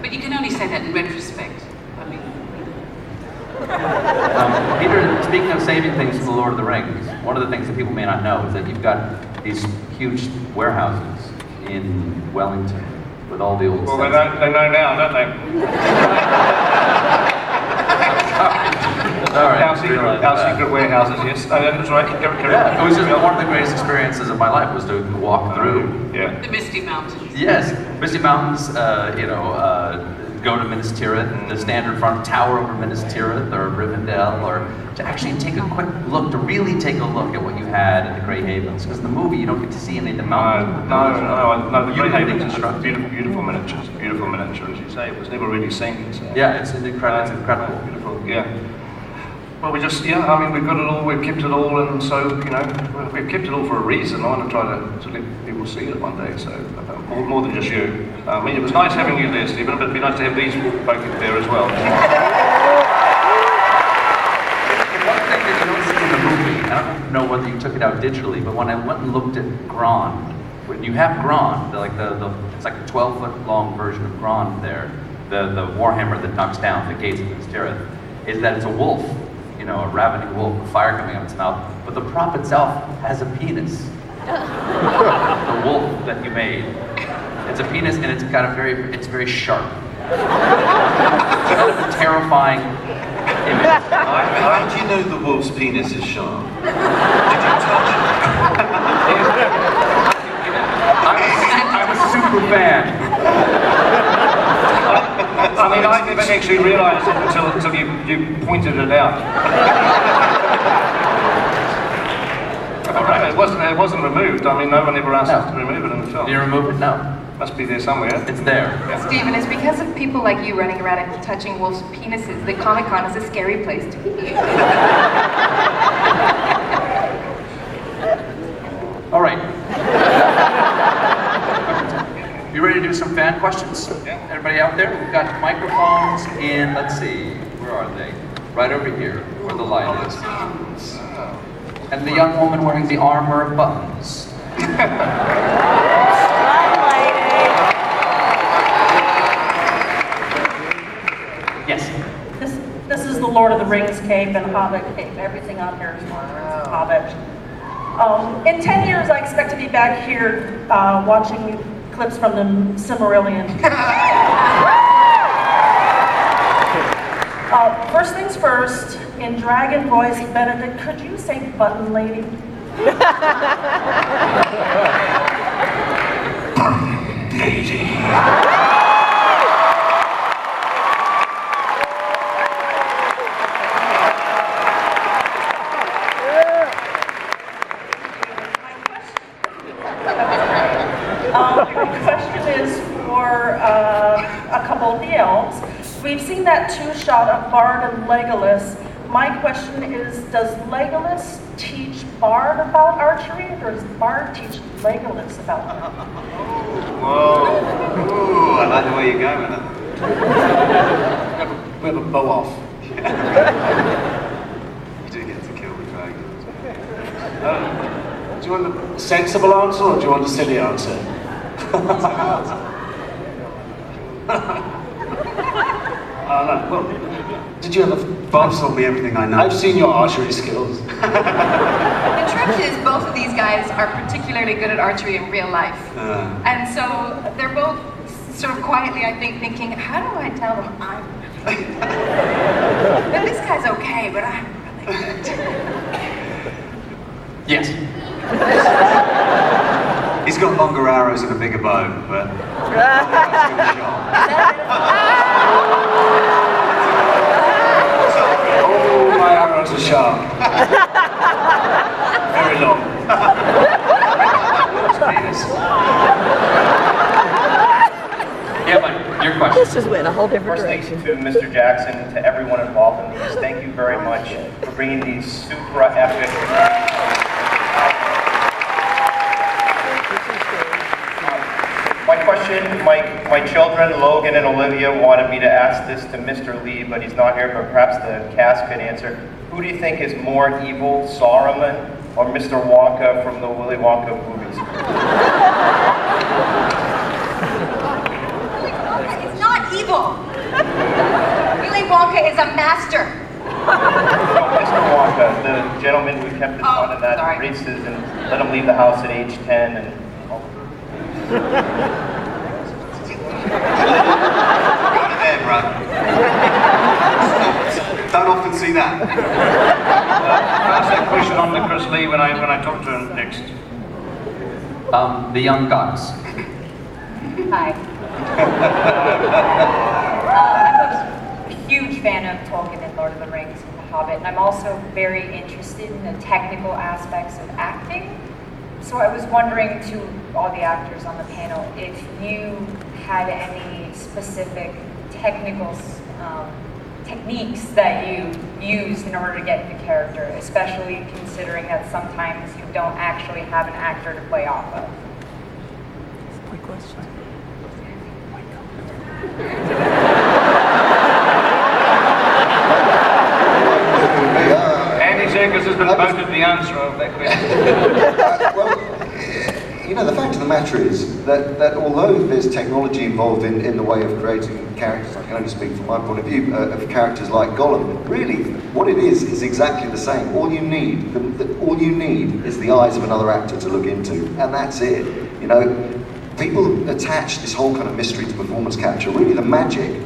But you can only say that in retrospect. I mean... Peter, speaking of saving things from the Lord of the Rings, one of the things that people may not know is that you've got these huge warehouses in Wellington with all the old Well, they know now, don't they? All right. Our secret warehouses, yes. That's right. Yeah, it was just one of the greatest experiences of my life was to walk through. Yeah. The Misty Mountains. Yes, Misty Mountains. Go to Minas Tirith, the standard front tower over Minas Tirith or Rivendell, or to actually take a quick look, to really take a look at what you had in the Grey Havens. Because in the movie, you don't get to see any of the mountains. No. The Grey Havens is beautiful miniatures, as you say. It was never really seen. So. Yeah, it's incredible. Beautiful, yeah. Well, we've got it all, we've kept it all, and so, we've kept it all for a reason. I want to try to let people see it one day, so more than just you. I mean, it was nice having you there, Stephen, but it'd be nice to have these folk there as well. One thing that you don't see in the movie, I don't know whether you took it out digitally, but when I went and looked at Grond, when you have Grond, it's like a 12-foot long version of Grond there, the warhammer that knocks down the gates of Minas Tirith, is that it's a wolf. A ravening wolf with fire coming out of its mouth, but the prop itself has a penis. The wolf that you made. It's a penis, and it's very sharp. It's kind of a terrifying image. How do you know the wolf's penis is sharp? Did you touch it? I'm a super fan. I mean, I never actually realised it until you pointed it out. It wasn't removed. I mean, no one ever asked us to remove it in the film. Did you remove it? No. Must be there somewhere. It's there. Yeah. Stephen, it's because of people like you running around and touching wolves' penises that Comic-Con is a scary place to be. All right. You ready to do some fan questions? Yeah. Everybody out there? We've got microphones in, let's see, where are they? Right over here, where the light is. And the young woman wearing the armor of buttons. Yes? This is the Lord of the Rings cape and Hobbit cape. Everything on here is Lord of the Rings Hobbit. In 10 years, I expect to be back here watching clips from the Silmarillion. First things first, in dragon voice, Benedict, could you say button lady? Lady. My question is for a couple of the elves. We've seen that two-shot of Bard and Legolas. My question is, does Legolas teach Bard about archery, or does Bard teach Legolas about archery? Whoa. Ooh, I like the way you're going with it. We have a bow off. You do get to kill the dragons. Do you want the sensible answer or do you want the silly answer? Well, did you ever... Bob told me everything I know. I've seen your archery skills. The truth is, both of these guys are particularly good at archery in real life. And so they're both sort of quietly, I think, thinking, how do I tell them I'm really good? But this guy's okay, but I'm really good. Yes. He's got longer arrows and a bigger bow, but... Oh, my arrows are sharp. Very long. Yeah, Mike, your question. This just went a whole different direction. To Mr. Jackson, to everyone involved in these, thank you very much for bringing these super epic. My question, my children, Logan and Olivia, wanted me to ask this to Mr. Lee, but he's not here, but perhaps the cast could answer. Who do you think is more evil, Saruman or Mr. Wonka from the Willy Wonka movies? It's not evil evil. Willy Wonka is a master. Mr. Wonka, the gentleman who kept his son in that sorry. races and let him leave the house at age 10 and... Don't often see that. Ask that question on to Chris Lee when I talk to him next. The young goddess. Hi. I'm a huge fan of Tolkien and Lord of the Rings and The Hobbit, and I'm also very interested in the technical aspects of acting. So I was wondering to all the actors on the panel if you had any specific technical techniques that you used in order to get the character, especially considering that sometimes you don't actually have an actor to play off of. Quick question. Andy Serkis has been voted the answer of that question. Well, you know, the fact of the matter is that although there's technology involved in the way of creating characters, I can only speak from my point of view, of characters like Gollum, really what it is exactly the same. All you need is the eyes of another actor to look into, and that's it. You know, people attach this whole kind of mystery to performance capture. Really, the magic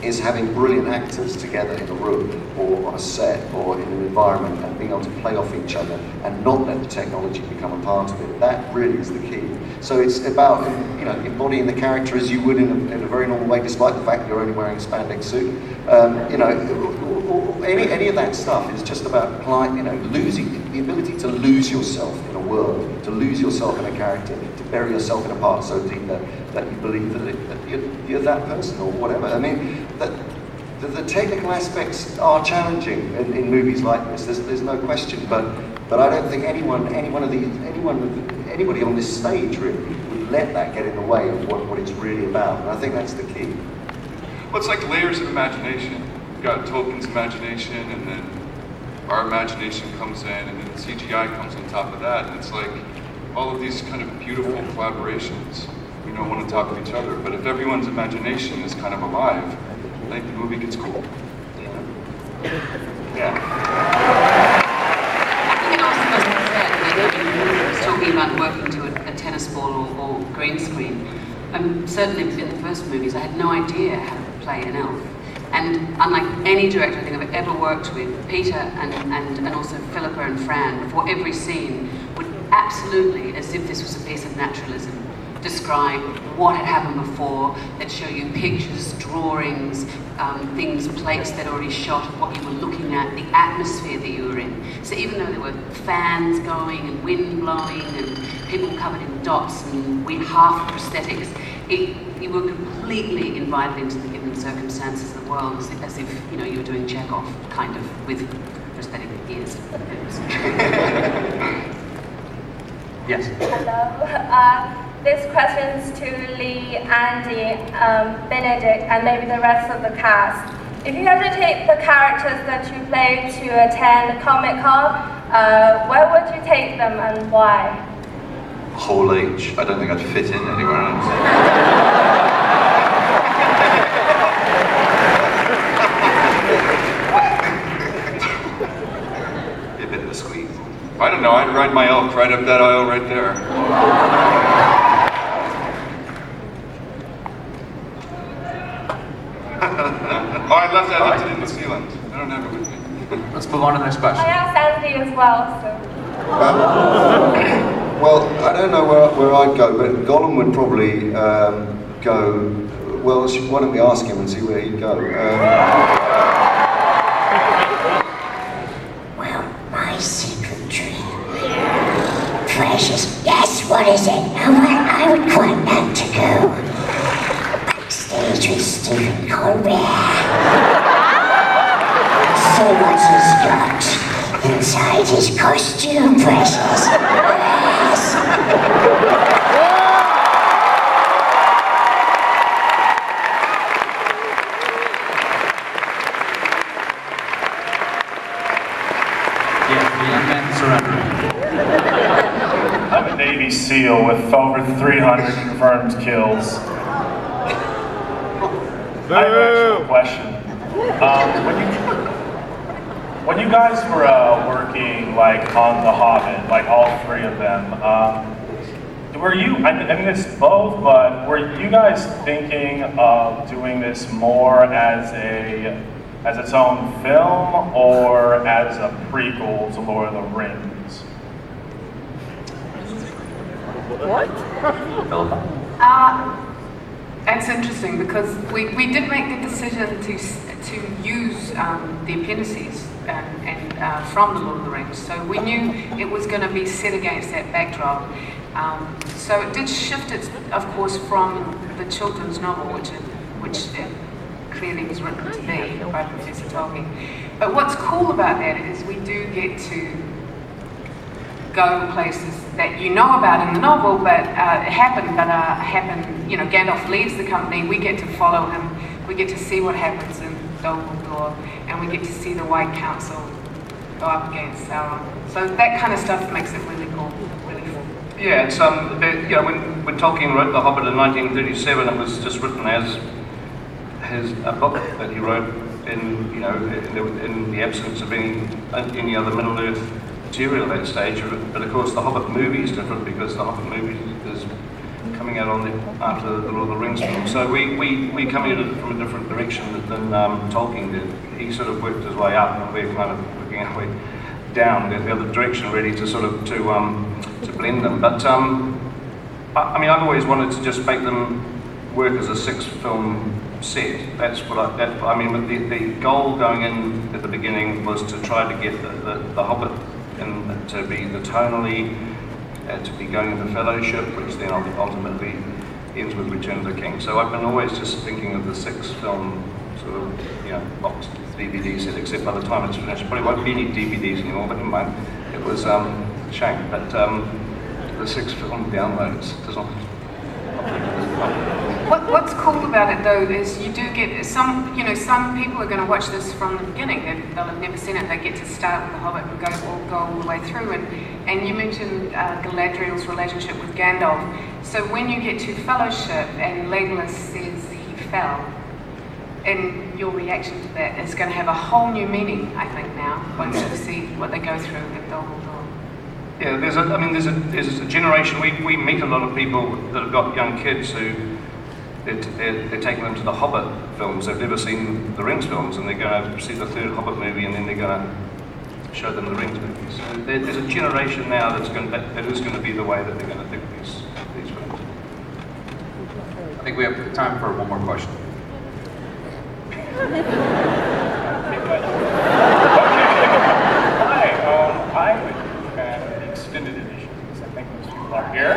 is having brilliant actors together in a room or on a set or in an environment and being able to play off each other and not let the technology become a part of it. That really is the key. So it's about, you know, embodying the character as you would in a very normal way, despite the fact that you're only wearing a spandex suit. You know, any of that stuff is just about applying, you know, losing the ability to lose yourself in a world, to lose yourself in a character, to bury yourself in a part so deep that you believe that you're that person or whatever. I mean, the technical aspects are challenging in movies like this. There's no question, but I don't think anybody on this stage really would let that get in the way of what it's really about. And I think that's the key. Well, it's like layers of imagination. You've got Tolkien's imagination, and then our imagination comes in, and then CGI comes on top of that. And it's like all of these kind of beautiful collaborations. We don't want to talk to each other, but if everyone's imagination is kind of alive, I think the movie gets cool. Yeah. I think it also must be said that when you were talking about working to a tennis ball or green screen, certainly in the first movies I had no idea how to play an elf. And unlike any director I think I've ever worked with, Peter and also Philippa and Fran, before every scene, would absolutely, as if this was a piece of naturalism, describe what had happened before. They'd show you pictures, drawings, things, plates they'd already shot of what you were looking at, the atmosphere that you were in. So even though there were fans going and wind blowing and people covered in dots and half prosthetics, you were completely invited into the given circumstances of the world, as if you know you were doing Chekhov, kind of, with prosthetic ears. Yes. Hello. This question's to Lee, Andy, Benedict, and maybe the rest of the cast. If you had to take the characters that you played to attend Comic-Con, where would you take them and why? Whole age. I don't think I'd fit in anywhere else. Be a bit of a squeeze. I don't know, I'd ride my elk right up that aisle right there. Oh, I'd love to have it in New Zealand. I don't have it with me. Let's move on to the next question. I asked Andy as well, so. Well, I don't know where I'd go, but Gollum would probably go. Well, why don't we ask him and see where he'd go? Well, my secret dream. Precious. Yes, what is it? I would quite like to go backstage with Stephen Colbert. See what he's got inside his costume, Precious. Yes. I'm a Navy SEAL with over 300 confirmed kills. I have an actual question. When you guys were working like on The Hobbit, like all three of them, were you, I mean it's both, but were you guys thinking of doing this more as its own film or as a prequel to Lord of the Rings? What? It's interesting because we did make the decision to use the appendices and from the Lord of the Rings, so we knew it was going to be set against that backdrop. So it did shift it, of course, from the children's novel, which it clearly was written to be by Professor Tolkien. But what's cool about that is we do get to go places that you know about in the novel, but happen. You know, Gandalf leaves the company. We get to follow him. We get to see what happens in Dol Guldur, and we get to see the White Council go up against Sauron. So that kind of stuff makes it really cool, really cool. Yeah, it's you know, when Tolkien wrote The Hobbit in 1937, it was just written as a book that he wrote in, you know, in the absence of any other Middle Earth material at that stage. But of course, the Hobbit movie is different because the Hobbit movie is coming out after the Lord of the Rings film. So we come at it from a different direction than Tolkien did. He sort of worked his way up, and we're kind of working our way down the other direction, really, to sort of to blend them. But I mean, I've always wanted to just make them work as a 6-film set. That's what I mean. The goal going in at the beginning was to try to get the Hobbit and to be the tonally, to be going into Fellowship, which then ultimately ends with Return of the King. So I've been always just thinking of the 6-film sort of, you know, box DVD set, except by the time it's finished, there probably won't be any DVDs anymore, but never mind. It was a shame, but the 6-film downloads does not. What's cool about it though is you do get some people are going to watch this from the beginning. They'll have never seen it. They get to start with The Hobbit and go all the way through. And you mentioned Galadriel's relationship with Gandalf. So when you get to Fellowship and Legolas says he fell, and your reaction to that is going to have a whole new meaning, I think, now once you see what they go through with Dol Guldur. Yeah, there's a generation. We meet a lot of people that have got young kids who they're taking them to the Hobbit films. They've never seen the Rings films, and they're going to see the 3rd Hobbit movie, and then they're going to show them the Rings movie. So there's a generation now that is going to be the way that they're going to think these films. I think we have time for one more question. Hi, I would the extended edition because I think most people are here.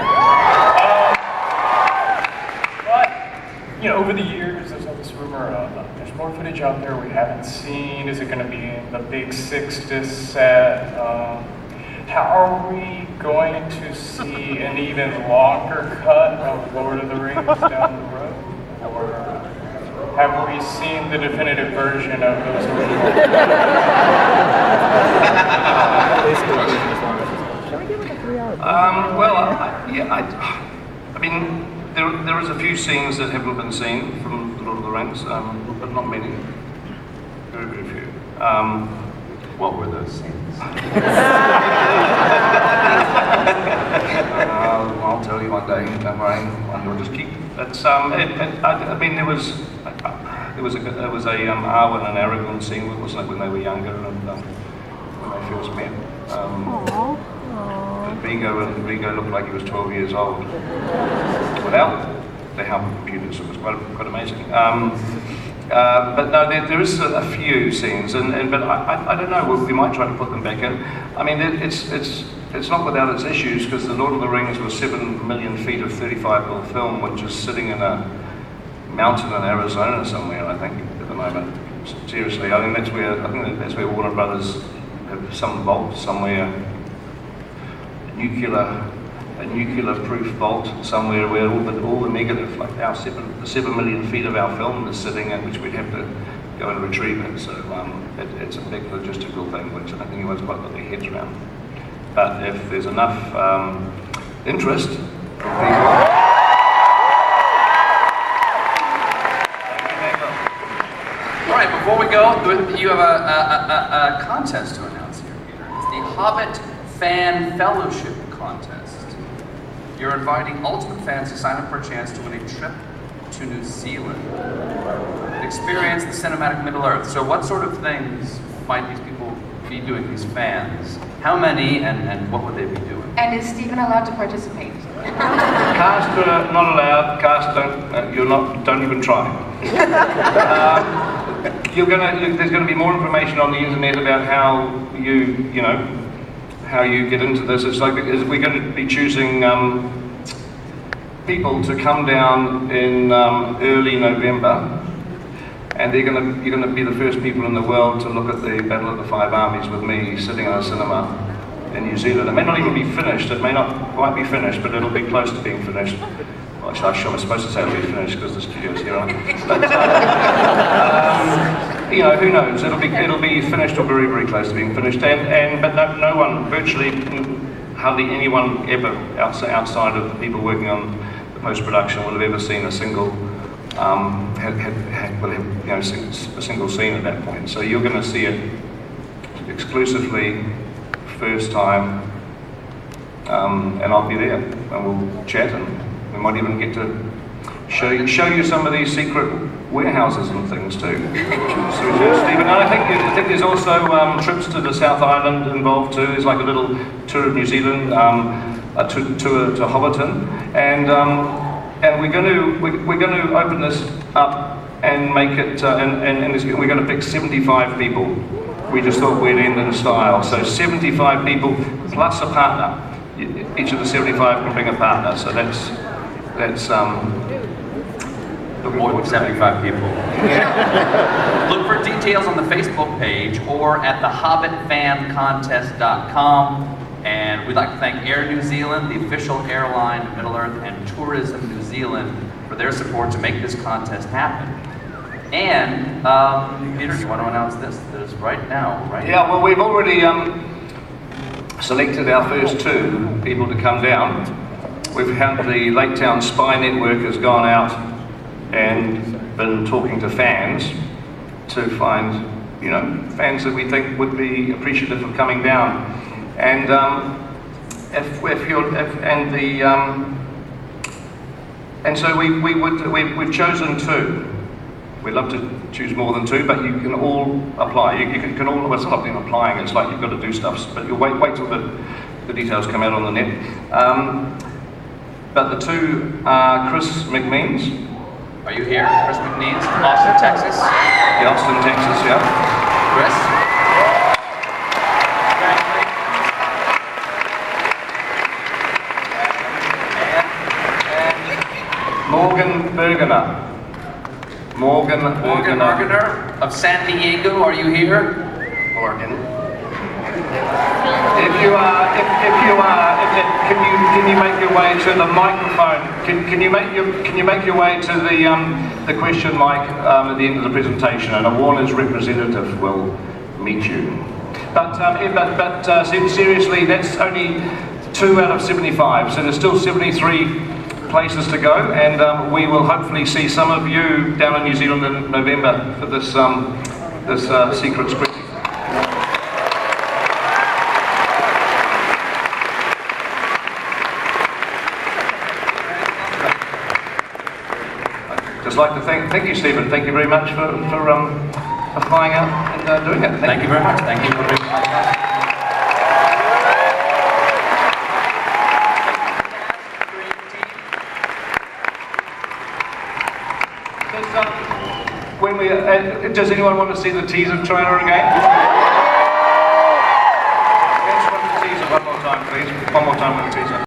But you know, over the years, there's all this rumor of there's more footage out there we haven't seen. Is it going to be in the big 6-disc set? How are we going to see an even longer cut of Lord of the Rings down the road? Or have we seen the definitive version of those original? I mean, there is a few scenes that haven't been seen from The Lord of the Rings, but not many. Very, very few. What were those scenes? I'll tell you one day. Don't worry. I'll just keep. It's I mean, there was a Arwen and Aragorn scene, wasn't it, when they were younger and when they first met. Vigo looked like he was 12 years old without the help of computers. It was quite amazing. But no, there is a few scenes, but I don't know. We might try to put them back in. I mean, it's not without its issues, because The Lord of the Rings was 7 million feet of 35mm film, which is sitting in a mountain in Arizona somewhere, I think, at the moment. Seriously, I think that's where Warner Brothers have some vault somewhere, a nuclear-proof vault somewhere where all the negative, like the 7 million feet of our film is sitting in, which we'd have to go and retrieve it. So it's a big logistical thing, which I don't think anyone's quite got their heads around. But if there's enough interest from people, All right, before we go, you have a contest to announce here, Peter. It's the Hobbit Fan Fellowship Contest. You're inviting Ultimate fans to sign up for a chance to win a trip to New Zealand. Experience the cinematic Middle-earth. So what sort of things might these people be doing, these fans? How many, and what would they be doing? And is Stephen allowed to participate? Cast not allowed. Cast don't even try. There's going to be more information on the internet about how how you get into this. It's like we're going to be choosing people to come down in early November, and you're going to be the first people in the world to look at the Battle of the Five Armies with me sitting in a cinema in New Zealand. It may not even be finished. It may not quite be finished, but it'll be close to being finished. Well, actually, I was supposed to say it'll be finished because the studio's here. But who knows? It'll be finished or very, very close to being finished. But no one, virtually hardly anyone ever outside of the people working on the post-production will have ever seen a single a single scene at that point. So you're going to see it exclusively, first time, and I'll be there, and we'll chat, and we might even get to show you some of these secret warehouses and things too. Stephen, and I think there's also trips to the South Island involved too. There's like a little tour of New Zealand, a tour to Hobbiton, and we're going to open this up and make it, we're going to pick 75 people. We just thought we'd end in style. So 75 people plus a partner. Each of the 75 can bring a partner. So that's more than 75 people. Look for details on the Facebook page or at thehobbitfancontest.com. And we'd like to thank Air New Zealand, the official airline of Middle-earth, and Tourism New Zealand for their support to make this contest happen. And, Peter, do you want to announce this? There's right now, right? Yeah, well, we've already selected our first two people to come down. We've had the Lake Town Spy Network has gone out and been talking to fans to find, fans that we think would be appreciative of coming down. And so we've chosen two. We'd love to choose more than two, but you can all apply. You can all. Well, it's not even applying. It's like you've got to do stuff, but you'll wait till the details come out on the net. But the two are Chris McMeans. Are you here, Chris McMeans, Austin, Texas? Yeah, Austin, Texas. Yeah. Chris. Morgan Bergener. Morgan Bergener of San Diego, are you here? Morgan. If you are, can you make your way to the microphone? Can you make your way to the question mic at the end of the presentation, and a Warner's representative will meet you. But seriously, that's only 2 out of 75, so there's still 73 places to go, and we will hopefully see some of you down in New Zealand in November for this secret screening. Just like to thank you, Stephen. Thank you very much for flying out and doing it. Thank you very much. Thank you for being part of that. Does anyone want to see the teaser trailer again? Let's run the teaser one more time, please. One more time with the teaser.